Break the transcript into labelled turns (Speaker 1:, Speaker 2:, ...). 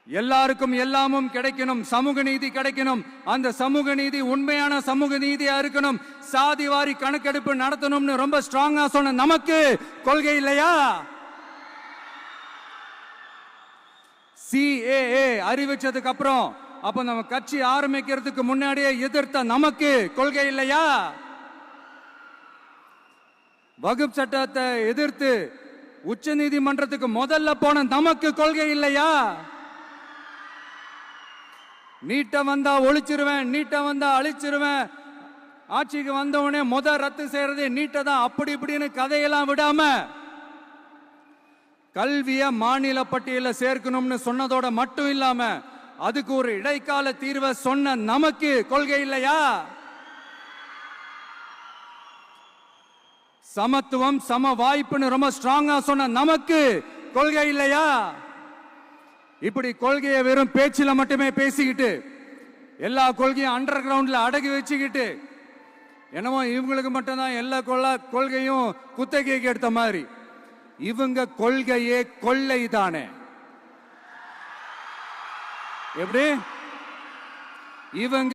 Speaker 1: எல்லாருக்கும் எல்லாமும் கிடைக்கணும், சமூக நீதி கிடைக்கணும். அந்த சமூக நீதி உண்மையான சமூக நீதியா இருக்கணும். சாதி வாரி கணக்கெடுப்பு நடத்தணும்னு ரொம்ப ஸ்ட்ராங்கா சொன்ன நமக்கு கொள்கை இல்லையா? CAA அறிவிச்சதுக்கு அப்புறம் அப்ப நம்ம கட்சி ஆரம்பிக்கிறதுக்கு முன்னாடியே எதிர்த்த நமக்கு கொள்கை இல்லையா? வகுப்பு சட்டத்தை எதிர்த்து உச்ச நீதிமன்றத்துக்கு முதல்ல போன நமக்கு கொள்கை இல்லையா? நீட்ட வந்தா ஒழிச்சிருவேன், நீட்ட வந்தா அழிச்சிருவேன், ஆட்சிக்கு வந்தவனே ரத்து செய்யறது நீட்ட தான், அப்படி இப்படின்னு கதையெல்லாம் விடாம கல்விய மாநில பட்டியல சேர்க்கணும்னு சொன்னதோட மட்டும் இல்லாம அதுக்கு ஒரு இடைக்கால தீர்வை சொன்ன நமக்கு கொள்கை இல்லையா? சமத்துவம் சம வாய்ப்புன்னு ரொம்ப ஸ்ட்ராங்கா சொன்ன நமக்கு கொள்கை இல்லையா? இப்படி கொள்கையை வெறும் பேச்சில மட்டுமே பேசிக்கிட்டு எல்லா கொள்கையும் அண்டர் கிரவுண்ட்ல அடக்கி வச்சுக்கிட்டு என்னமோ இவங்களுக்கு மட்டும்தான் எல்லா கொள்கையும் குத்தகைக்கு எடுத்த மாதிரி. இவங்க கொள்கையே கொள்ளை தானே. எப்படி இவங்க